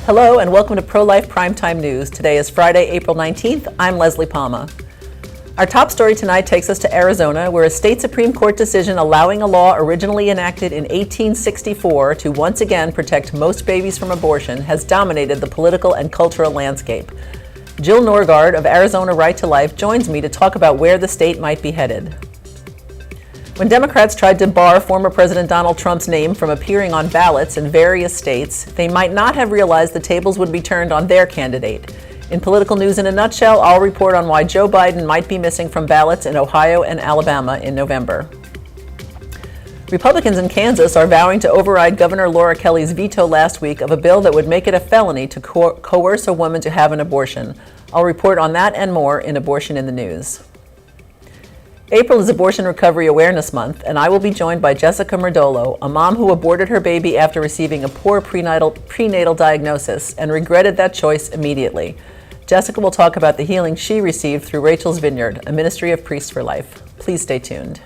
Hello and welcome to ProLife Primetime News. Today is Friday, April 19th. I'm Leslie Palma. Our top story tonight takes us to Arizona, where a state Supreme Court decision allowing a law originally enacted in 1864 to once again protect most babies from abortion has dominated the political and cultural landscape. Jill Norgard of Arizona Right to Life joins me to talk about where the state might be headed. When Democrats tried to bar former President Donald Trump's name from appearing on ballots in various states, they might not have realized the tables would be turned on their candidate. In political news in a nutshell, I'll report on why Joe Biden might be missing from ballots in Ohio and Alabama in November. Republicans in Kansas are vowing to override Governor Laura Kelly's veto last week of a bill that would make it a felony to coerce a woman to have an abortion. I'll report on that and more in Abortion in the News. April is Abortion Recovery Awareness Month, and I will be joined by Jessica Merdolo, a mom who aborted her baby after receiving a poor prenatal diagnosis and regretted that choice immediately. Jessica will talk about the healing she received through Rachel's Vineyard, a ministry of Priests for Life. Please stay tuned.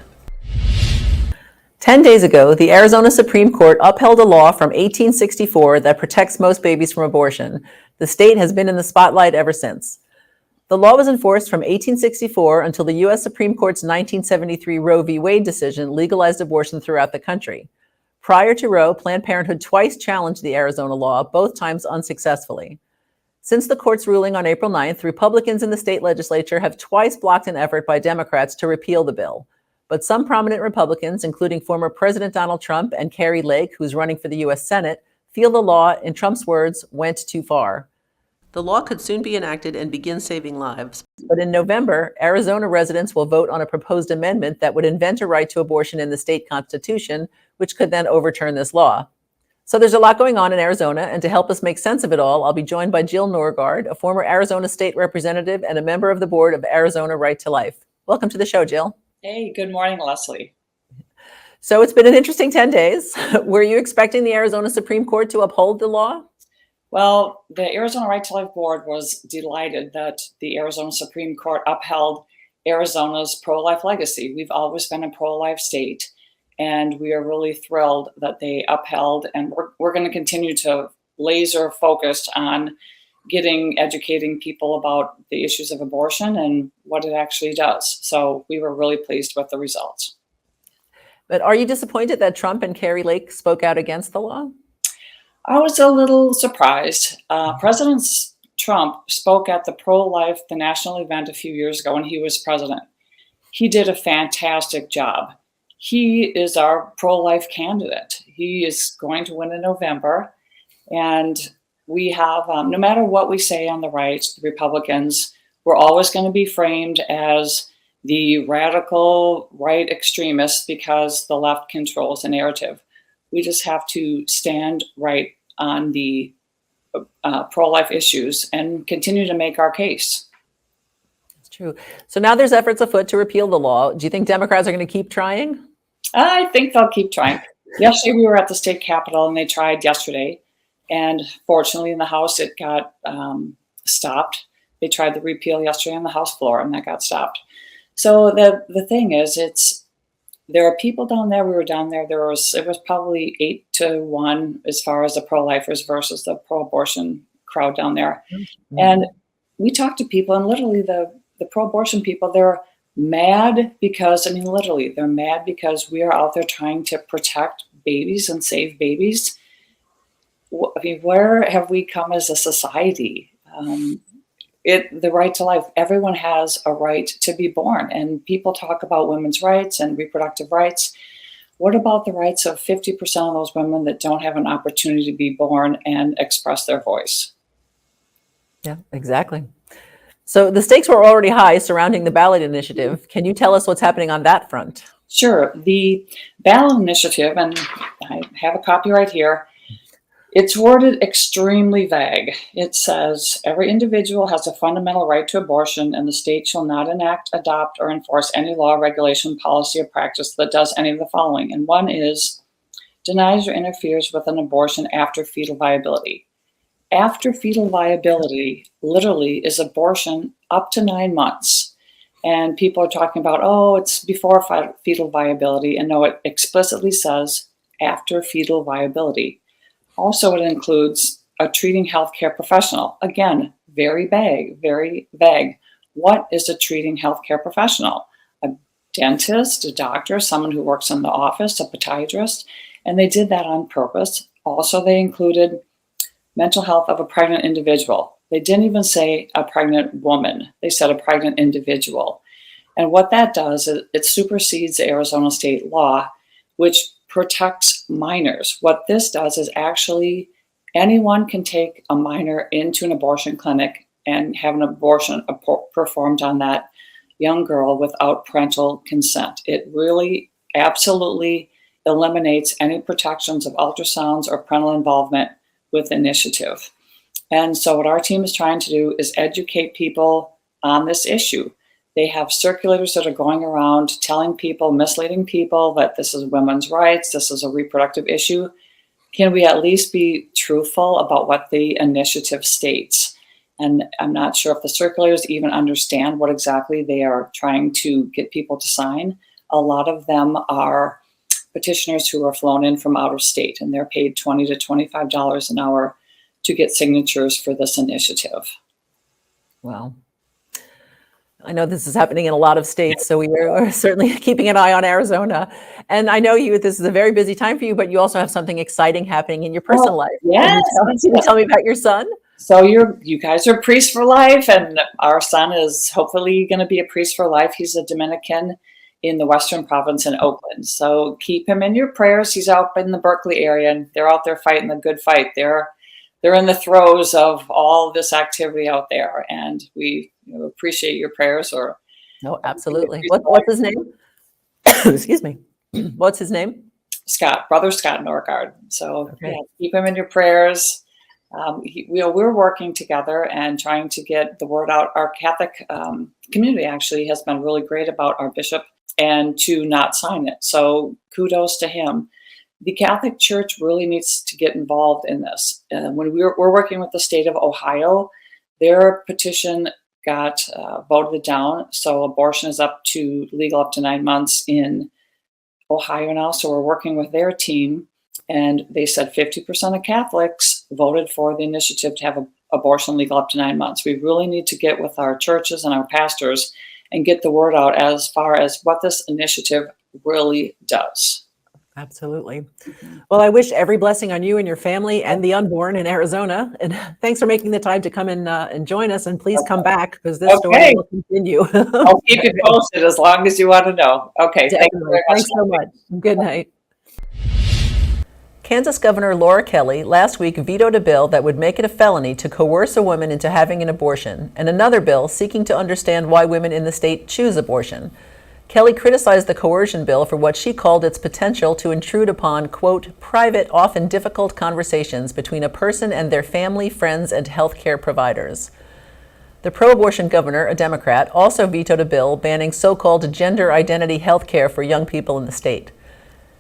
10 days ago, the Arizona Supreme Court upheld a law from 1864 that protects most babies from abortion. The state has been in the spotlight ever since. The law was enforced from 1864 until the U.S. Supreme Court's 1973 Roe v. Wade decision legalized abortion throughout the country. Prior to Roe, Planned Parenthood twice challenged the Arizona law, both times unsuccessfully. Since the court's ruling on April 9th, Republicans in the state legislature have twice blocked an effort by Democrats to repeal the bill. But some prominent Republicans, including former President Donald Trump and Kari Lake, who's running for the U.S. Senate, feel the law, in Trump's words, went too far. The law could soon be enacted and begin saving lives. But in November, Arizona residents will vote on a proposed amendment that would invent a right to abortion in the state constitution, which could then overturn this law. So there's a lot going on in Arizona, and to help us make sense of it all, I'll be joined by Jill Norgard, a former Arizona state representative and a member of the board of Arizona Right to Life. Welcome to the show, Jill. Hey, good morning, Leslie. So it's been an interesting 10 days. Were you expecting the Arizona Supreme Court to uphold the law? Well, the Arizona Right to Life Board was delighted that the Arizona Supreme Court upheld Arizona's pro-life legacy. We've always been a pro-life state, and we are really thrilled that they upheld, and we're going to continue to laser focused on educating people about the issues of abortion and what it actually does. So we were really pleased with the results. But are you disappointed that Trump and Kari Lake spoke out against the law? I was a little surprised. President Trump spoke at the ProLife, the national event a few years ago when he was president. He did a fantastic job. He is our pro-life candidate. He is going to win in November. And we have, no matter what we say on the right, the Republicans, we're always going to be framed as the radical right extremists because the left controls the narrative. We just have to stand right on the pro-life issues and continue to make our case. That's true. So now there's efforts afoot to repeal the law. Do you think Democrats are going to keep trying? I think they'll keep trying. Yesterday we were at the state capitol and they tried yesterday. And fortunately in the House it got stopped. They tried the repeal yesterday on the House floor and that got stopped. So the thing is, there are people down there. We were down there. It was probably 8-1 as far as the pro-lifers versus the pro-abortion crowd down there. Mm-hmm. And we talked to people, and literally the pro-abortion people, they're mad because, literally, they're mad because we are out there trying to protect babies and save babies. Where have we come as a society? The right to life, everyone has a right to be born, and people talk about women's rights and reproductive rights. What about the rights of 50% of those women that don't have an opportunity to be born and express their voice? Yeah, exactly. So the stakes were already high surrounding the ballot initiative. Can you tell us what's happening on that front? Sure. The ballot initiative, and I have a copy right here, it's worded extremely vague. It says, every individual has a fundamental right to abortion, and the state shall not enact, adopt, or enforce any law, regulation, policy, or practice that does any of the following. And one is, denies or interferes with an abortion after fetal viability. After fetal viability literally is abortion up to 9 months. And people are talking about, it's before fetal viability. And no, it explicitly says after fetal viability. Also, it includes a treating healthcare professional. Again, very vague, very vague. What is a treating healthcare professional? A dentist, a doctor, someone who works in the office, a podiatrist, and they did that on purpose. Also, they included mental health of a pregnant individual. They didn't even say a pregnant woman. They said a pregnant individual. And what that does is it supersedes the Arizona state law, which protects minors. What this does is actually anyone can take a minor into an abortion clinic and have an abortion performed on that young girl without parental consent. It really absolutely eliminates any protections of ultrasounds or parental involvement with initiative. And so what our team is trying to do is educate people on this issue. They have circulators that are going around telling people, misleading people that this is women's rights, this is a reproductive issue. Can we at least be truthful about what the initiative states? And I'm not sure if the circulators even understand what exactly they are trying to get people to sign. A lot of them are petitioners who are flown in from out of state, and they're paid $20 to $25 an hour to get signatures for this initiative. Wow. I know this is happening in a lot of states, so we are certainly keeping an eye on Arizona. And I know this is a very busy time for you, but you also have something exciting happening in your personal life. Yes. Can you tell me about your son? So you guys are priests for life, and our son is hopefully going to be a priest for life. He's a Dominican in the Western Province in Oakland. So keep him in your prayers. He's out in the Berkeley area, and they're out there fighting the good fight. They're in the throes of all this activity out there, and we appreciate your prayers. No, absolutely. What's his name? Excuse me. What's his name? Brother Scott Norgard. So okay. Yeah, keep him in your prayers. We're working together and trying to get the word out. Our Catholic community actually has been really great about our bishop and to not sign it. So kudos to him. The Catholic Church really needs to get involved in this. When we're working with the state of Ohio, their petition got voted down. So abortion is legal up to 9 months in Ohio now. So we're working with their team, and they said 50% of Catholics voted for the initiative to have abortion legal up to 9 months. We really need to get with our churches and our pastors and get the word out as far as what this initiative really does. Absolutely. Well, I wish every blessing on you and your family and the unborn in Arizona. And thanks for making the time to come and join us. And please come back, because this story will continue. I'll keep you posted as long as you want to know. Okay. Thank you very much. Thanks so much. Good night. Kansas Governor Laura Kelly last week vetoed a bill that would make it a felony to coerce a woman into having an abortion, and another bill seeking to understand why women in the state choose abortion. Kelly criticized the coercion bill for what she called its potential to intrude upon, quote, private, often difficult conversations between a person and their family, friends, and healthcare providers. The pro-abortion governor, a Democrat, also vetoed a bill banning so-called gender identity health care for young people in the state.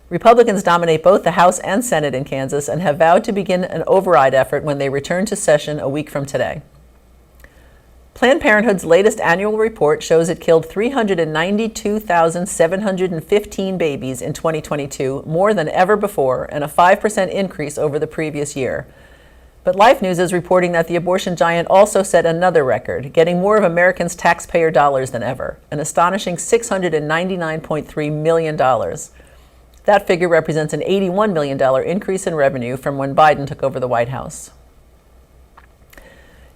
Republicans dominate both the House and Senate in Kansas and have vowed to begin an override effort when they return to session a week from today. Planned Parenthood's latest annual report shows it killed 392,715 babies in 2022, more than ever before, and a 5% increase over the previous year. But Life News is reporting that the abortion giant also set another record, getting more of Americans' taxpayer dollars than ever, an astonishing $699.3 million. That figure represents an $81 million increase in revenue from when Biden took over the White House.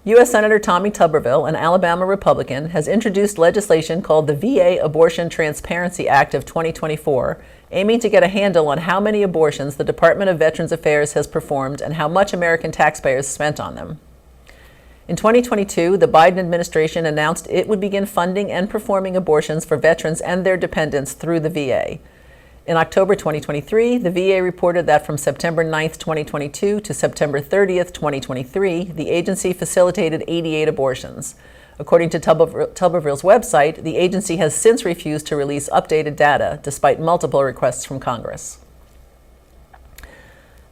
U.S. Senator Tommy Tuberville, an Alabama Republican, has introduced legislation called the VA Abortion Transparency Act of 2024, aiming to get a handle on how many abortions the Department of Veterans Affairs has performed and how much American taxpayers spent on them. In 2022, the Biden administration announced it would begin funding and performing abortions for veterans and their dependents through the VA. In October 2023, the VA reported that from September 9, 2022 to September 30, 2023, the agency facilitated 88 abortions. According to Tuberville's website, the agency has since refused to release updated data, despite multiple requests from Congress.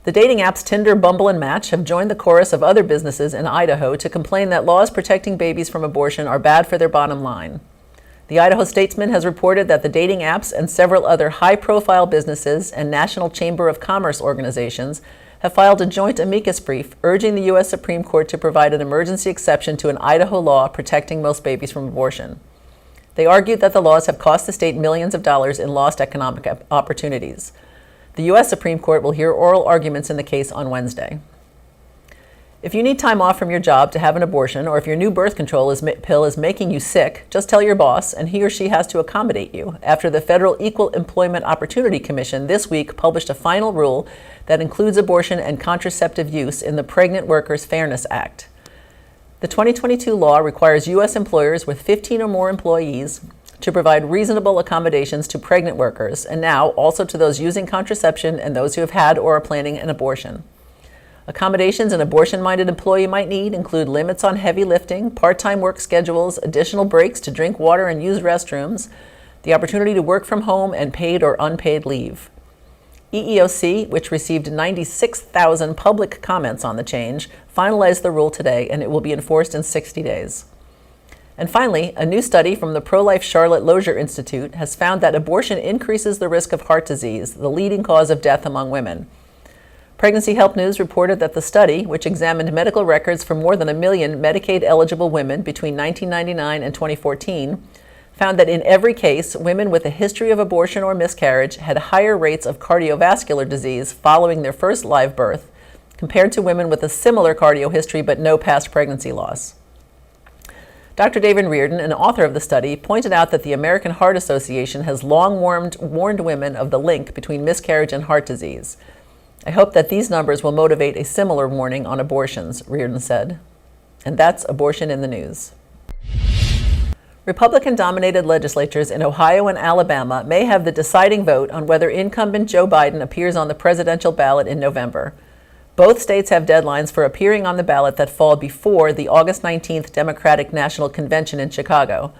The dating apps Tinder, Bumble, and Match have joined the chorus of other businesses in Idaho to complain that laws protecting babies from abortion are bad for their bottom line. The Idaho Statesman has reported that the dating apps and several other high-profile businesses and National Chamber of Commerce organizations have filed a joint amicus brief urging the U.S. Supreme Court to provide an emergency exception to an Idaho law protecting most babies from abortion. They argued that the laws have cost the state millions of dollars in lost economic opportunities. The U.S. Supreme Court will hear oral arguments in the case on Wednesday. If you need time off from your job to have an abortion, or if your new birth control pill is making you sick, just tell your boss, and he or she has to accommodate you, after the Federal Equal Employment Opportunity Commission this week published a final rule that includes abortion and contraceptive use in the Pregnant Workers Fairness Act. The 2022 law requires U.S. employers with 15 or more employees to provide reasonable accommodations to pregnant workers, and now also to those using contraception and those who have had or are planning an abortion. Accommodations an abortion-minded employee might need include limits on heavy lifting, part-time work schedules, additional breaks to drink water and use restrooms, the opportunity to work from home, and paid or unpaid leave. EEOC, which received 96,000 public comments on the change, finalized the rule today, and it will be enforced in 60 days. And finally, a new study from the ProLife Charlotte Lozier Institute has found that abortion increases the risk of heart disease, the leading cause of death among women. Pregnancy Help News reported that the study, which examined medical records for more than 1 million Medicaid-eligible women between 1999 and 2014, found that in every case, women with a history of abortion or miscarriage had higher rates of cardiovascular disease following their first live birth compared to women with a similar cardio history but no past pregnancy loss. Dr. David Reardon, an author of the study, pointed out that the American Heart Association has long warned women of the link between miscarriage and heart disease. I hope that these numbers will motivate a similar warning on abortions, Reardon said. And that's Abortion in the News. Republican-dominated legislatures in Ohio and Alabama may have the deciding vote on whether incumbent Joe Biden appears on the presidential ballot in November. Both states have deadlines for appearing on the ballot that fall before the August 19th Democratic National Convention in Chicago.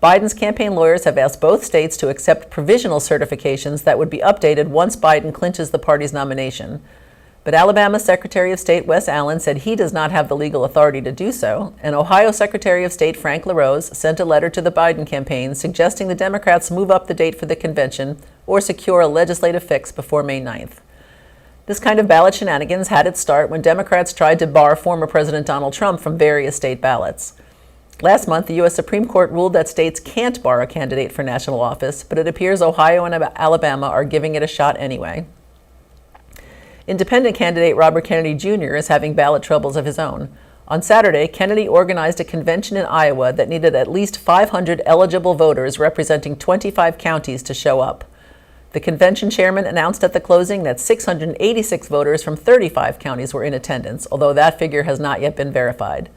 Biden's campaign lawyers have asked both states to accept provisional certifications that would be updated once Biden clinches the party's nomination. But Alabama Secretary of State Wes Allen said he does not have the legal authority to do so, and Ohio Secretary of State Frank LaRose sent a letter to the Biden campaign suggesting the Democrats move up the date for the convention or secure a legislative fix before May 9th. This kind of ballot shenanigans had its start when Democrats tried to bar former President Donald Trump from various state ballots. Last month, the U.S. Supreme Court ruled that states can't bar a candidate for national office, but it appears Ohio and Alabama are giving it a shot anyway. Independent candidate Robert Kennedy Jr. is having ballot troubles of his own. On Saturday, Kennedy organized a convention in Iowa that needed at least 500 eligible voters representing 25 counties to show up. The convention chairman announced at the closing that 686 voters from 35 counties were in attendance, although that figure has not yet been verified.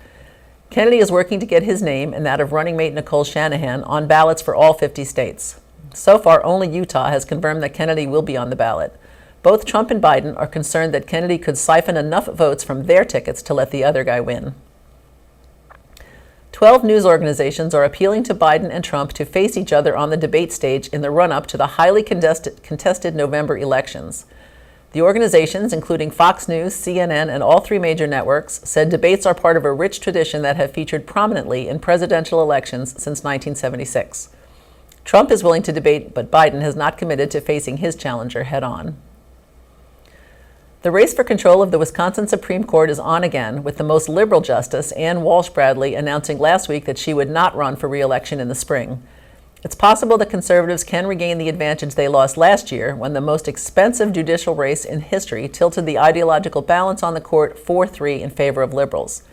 Kennedy is working to get his name and that of running mate Nicole Shanahan on ballots for all 50 states. So far, only Utah has confirmed that Kennedy will be on the ballot. Both Trump and Biden are concerned that Kennedy could siphon enough votes from their tickets to let the other guy win. 12 news organizations are appealing to Biden and Trump to face each other on the debate stage in the run-up to the highly contested November elections. The organizations, including Fox News, CNN, and all three major networks, said debates are part of a rich tradition that have featured prominently in presidential elections since 1976. Trump is willing to debate, but Biden has not committed to facing his challenger head-on. The race for control of the Wisconsin Supreme Court is on again, with the most liberal justice, Ann Walsh Bradley, announcing last week that she would not run for re-election in the spring. It's possible that conservatives can regain the advantage they lost last year when the most expensive judicial race in history tilted the ideological balance on the court 4-3 in favor of liberals.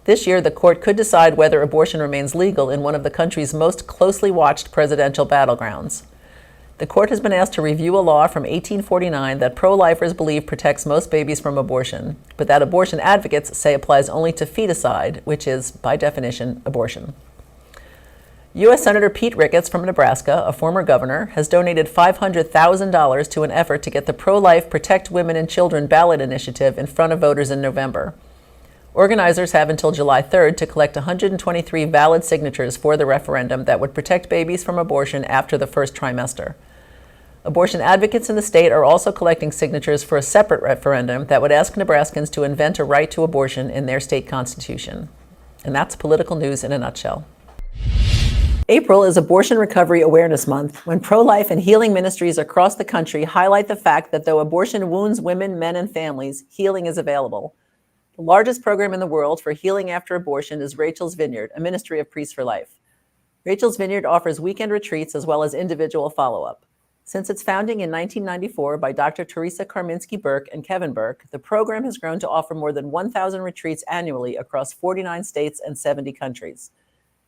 This year, the court could decide whether abortion remains legal in one of the country's most closely watched presidential battlegrounds. The court has been asked to review a law from 1849 that pro-lifers believe protects most babies from abortion, but that abortion advocates say applies only to feticide, which is, by definition, abortion. U.S. Senator Pete Ricketts from Nebraska, a former governor, has donated $500,000 to an effort to get the pro-life Protect Women and Children ballot initiative in front of voters in November. Organizers have until July 3rd to collect 123 valid signatures for the referendum that would protect babies from abortion after the first trimester. Abortion advocates in the state are also collecting signatures for a separate referendum that would ask Nebraskans to invent a right to abortion in their state constitution. And that's political news in a nutshell. April is Abortion Recovery Awareness Month, when pro-life and healing ministries across the country highlight the fact that though abortion wounds women, men, and families, healing is available. The largest program in the world for healing after abortion is Rachel's Vineyard, a ministry of Priests for Life. Rachel's Vineyard offers weekend retreats as well as individual follow-up. Since its founding in 1994 by Dr. Teresa Karminski-Burke and Kevin Burke, the program has grown to offer more than 1,000 retreats annually across 49 states and 70 countries.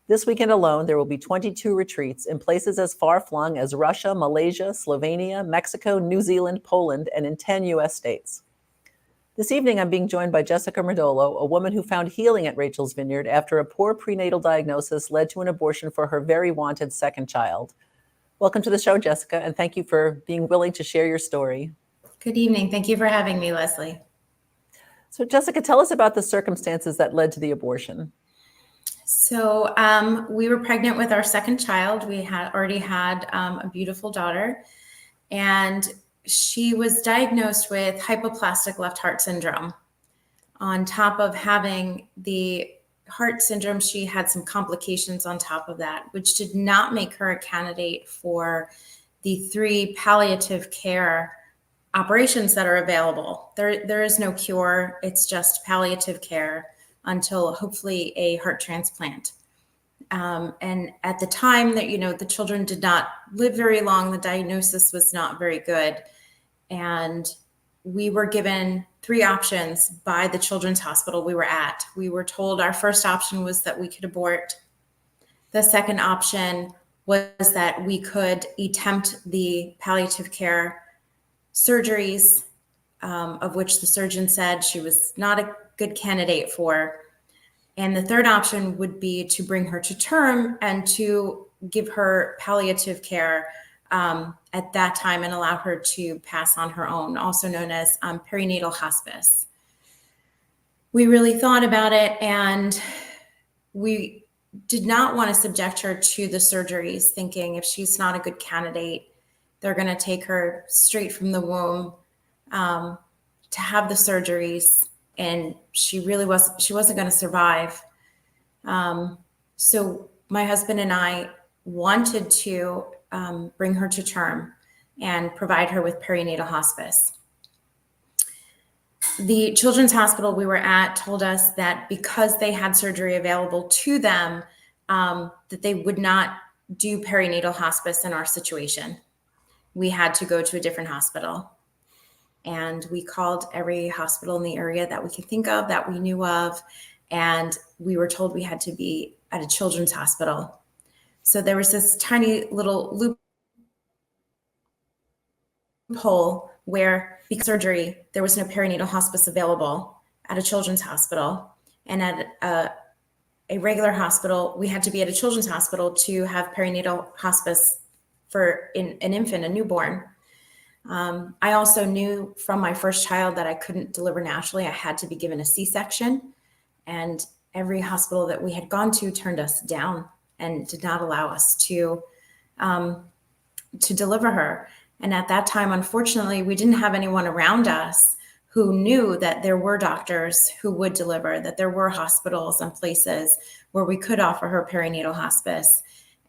This weekend alone, there will be 22 retreats in places as far-flung as Russia, Malaysia, Slovenia, Mexico, New Zealand, Poland, and in 10 U.S. states. This evening, I'm being joined by Jessica Merdolo, a woman who found healing at Rachel's Vineyard after a poor prenatal diagnosis led to an abortion for her very wanted second child. Welcome to the show, Jessica, and thank you for being willing to share your story. Good evening. Thank you for having me, Leslie. So, Jessica, tell us about the circumstances that led to the abortion. So we were pregnant with our second child. We had already had a beautiful daughter, and she was diagnosed with hypoplastic left heart syndrome. On top of having the heart syndrome, she had some complications on top of that, which did not make her a candidate for the 3 palliative care operations that are available. There is no cure. It's just palliative care until hopefully a heart transplant. And at the time that, the children did not live very long, the diagnosis was not very good. And we were given 3 options by the children's hospital we were at. We were told our first option was that we could abort. The second option was that we could attempt the palliative care surgeries, of which the surgeon said she was not a good candidate for. And the third option would be to bring her to term and to give her palliative care at that time and allow her to pass on her own, also known as perinatal hospice. We really thought about it, and we did not want to subject her to the surgeries, thinking if she's not a good candidate, they're going to take her straight from the womb to have the surgeries, and she wasn't going to survive. So my husband and I wanted to bring her to term and provide her with perinatal hospice. The children's hospital we were at told us that because they had surgery available to them, that they would not do perinatal hospice in our situation. We had to go to a different hospital. And we called every hospital in the area that we could think of, that we knew of, and we were told we had to be at a children's hospital. So there was this tiny little loophole where, because of surgery, there was no perinatal hospice available at a children's hospital. And at a regular hospital, we had to be at a children's hospital to have perinatal hospice for an infant, a newborn. I also knew from my first child that I couldn't deliver naturally. I had to be given a C-section, and every hospital that we had gone to turned us down and did not allow us to deliver her. And at that time, unfortunately, we didn't have anyone around us who knew that there were doctors who would deliver, that there were hospitals and places where we could offer her perinatal hospice.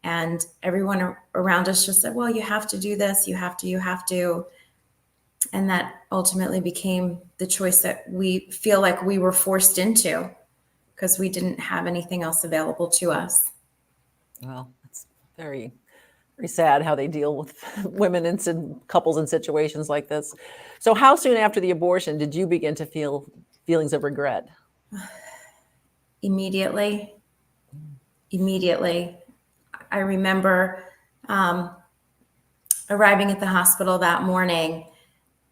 And everyone around us just said, well, you have to do this, you have to. And that ultimately became the choice that we feel like we were forced into because we didn't have anything else available to us. Well, it's very, very sad how they deal with women and couples in situations like this. So how soon after the abortion did you begin to feel feelings of regret? Immediately. I remember arriving at the hospital that morning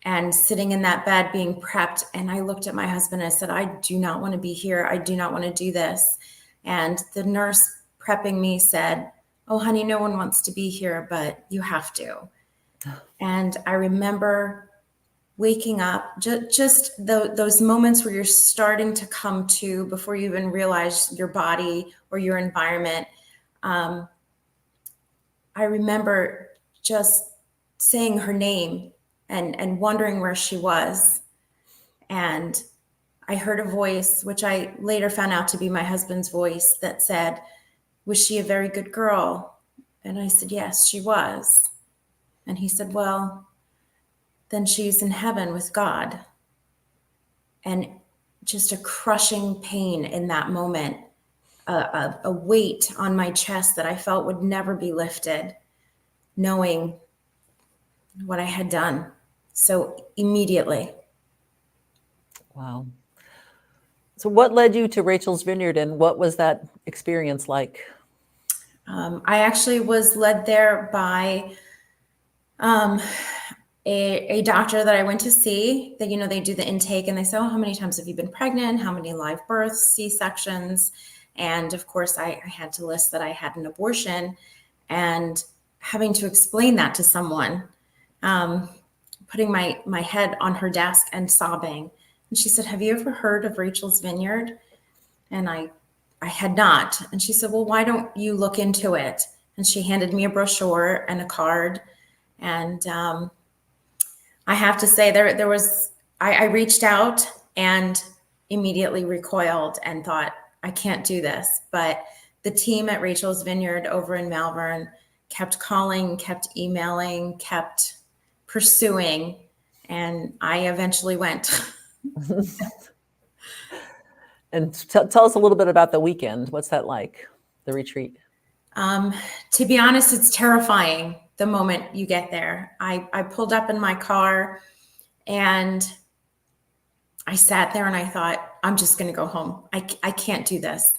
and sitting in that bed being prepped. And I looked at my husband and I said, I do not want to be here. I do not want to do this. And the nurse prepping me said, oh, honey, no one wants to be here, but you have to. And I remember waking up, just those moments where you're starting to come to before you even realize your body or your environment. I remember just saying her name and wondering where she was. And I heard a voice, which I later found out to be my husband's voice, that said, was she a very good girl? And I said, yes, she was. And he said, well, then she's in heaven with God. And just a crushing pain in that moment, a weight on my chest that I felt would never be lifted, knowing what I had done. So immediately. Wow. So what led you to Rachel's Vineyard, and what was that experience like? I actually was led there by a doctor that I went to see. That, they do the intake and they say, oh, how many times have you been pregnant? How many live births, C-sections? And of course, I had to list that I had an abortion, and having to explain that to someone, putting my head on her desk and sobbing. And she said, have you ever heard of Rachel's Vineyard? And I had not. And she said, well, why don't you look into it? And she handed me a brochure and a card. And I have to say, I reached out and immediately recoiled and thought, I can't do this. But the team at Rachel's Vineyard over in Malvern kept calling, kept emailing, kept pursuing, and I eventually went. And tell us a little bit about the weekend. What's that like, the retreat? To be honest, it's terrifying the moment you get there. I pulled up in my car and I sat there and I thought, I'm just going to go home. I can't do this.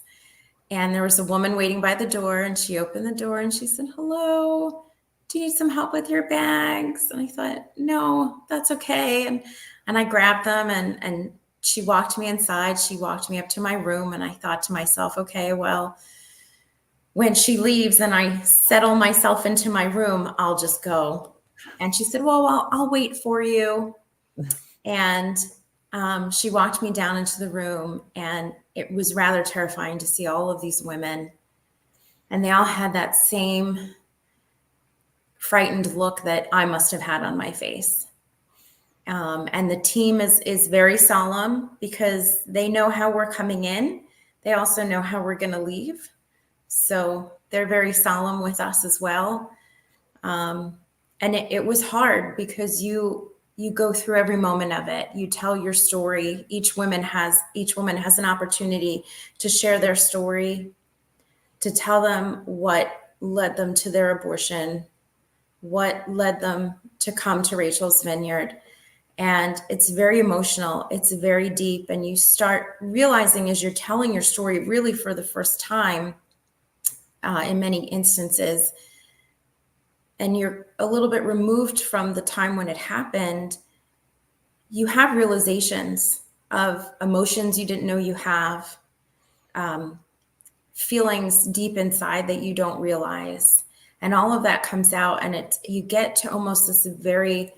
And there was a woman waiting by the door, and she opened the door and she said, hello, do you need some help with your bags? And I thought, no, that's okay. And I grabbed them, and she walked me inside. She walked me up to my room, and I thought to myself, okay, well, when she leaves and I settle myself into my room, I'll just go. And she said, well, I'll wait for you. And she walked me down into the room, and it was rather terrifying to see all of these women. And they all had that same frightened look that I must have had on my face. And the team is very solemn because they know how we're coming in. They also know how we're going to leave. So they're very solemn with us as well. And it was hard because you go through every moment of it. You tell your story. Each woman has an opportunity to share their story, to tell them what led them to their abortion, what led them to come to Rachel's Vineyard. And it's very emotional. It's very deep. And you start realizing as you're telling your story really for the first time, in many instances, and you're a little bit removed from the time when it happened, you have realizations of emotions you didn't know you have, feelings deep inside that you don't realize. And all of that comes out, and you get to almost this very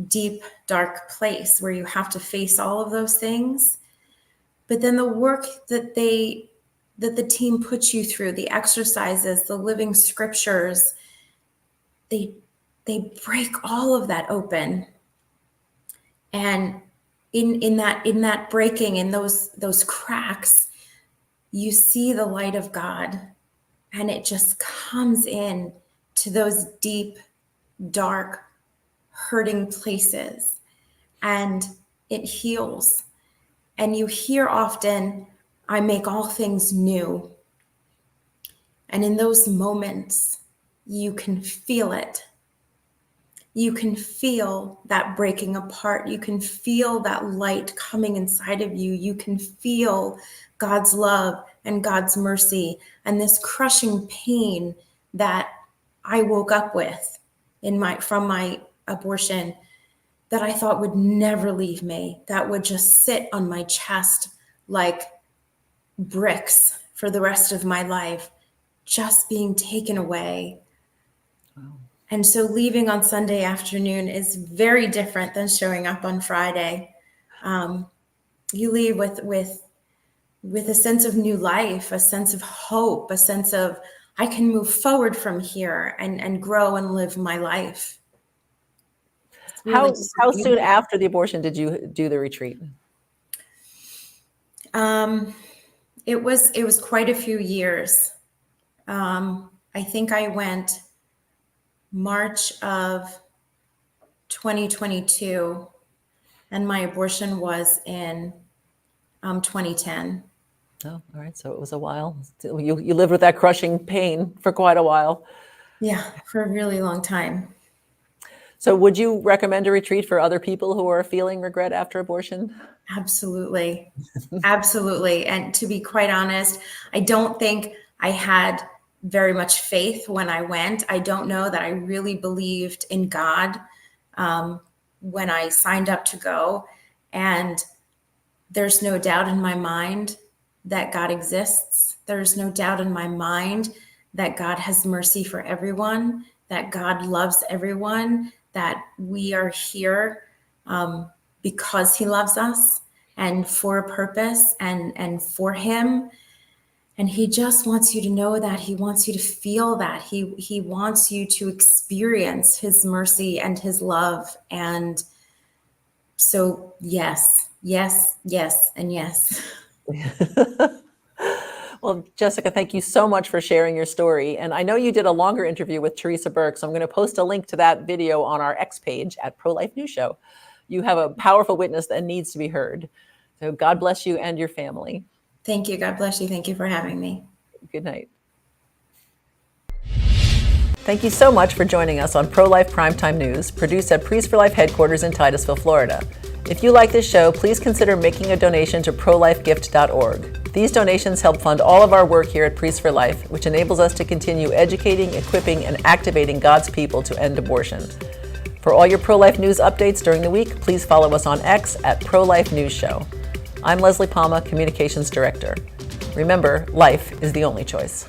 deep, dark place where you have to face all of those things. But then the work that the team puts you through, the exercises, the living scriptures, they break all of that open. And in that breaking, in those cracks, you see the light of God, and it just comes in to those deep, dark, hurting places, and it heals. And you hear often, I make all things new. And in those moments, you can feel it. You can feel that breaking apart. You can feel that light coming inside of you. You can feel God's love and God's mercy and this crushing pain that I woke up with from my abortion that I thought would never leave me, that would just sit on my chest like bricks for the rest of my life, just being taken away. Wow. And so leaving on Sunday afternoon is very different than showing up on Friday. You leave with a sense of new life, a sense of hope, a sense of I can move forward from here and grow and live my life. How soon after the abortion did you do the retreat? It was quite a few years. I think I went March of 2022, and my abortion was in 2010. Oh, all right. So it was a while. You lived with that crushing pain for quite a while. Yeah, for a really long time. So would you recommend a retreat for other people who are feeling regret after abortion? Absolutely. Absolutely. And to be quite honest, I don't think I had very much faith when I went. I don't know that I really believed in God when I signed up to go. And there's no doubt in my mind that God exists. There's no doubt in my mind that God has mercy for everyone, that God loves everyone, that we are here because he loves us and for a purpose and for him. And he just wants you to know that. He wants you to feel that. He wants you to experience his mercy and his love. And so, yes, yes, yes, and yes. Well, Jessica, thank you so much for sharing your story. And I know you did a longer interview with Teresa Burke, so I'm going to post a link to that video on our X page at ProLife News Show. You have a powerful witness that needs to be heard. So God bless you and your family. Thank you. God bless you. Thank you for having me. Good night. Thank you so much for joining us on Pro-Life Primetime News, produced at Priests for Life headquarters in Titusville, Florida. If you like this show, please consider making a donation to prolifegift.org. These donations help fund all of our work here at Priests for Life, which enables us to continue educating, equipping, and activating God's people to end abortion. For all your pro-life news updates during the week, please follow us on X at ProLife News Show. I'm Leslie Palma, Communications Director. Remember, life is the only choice.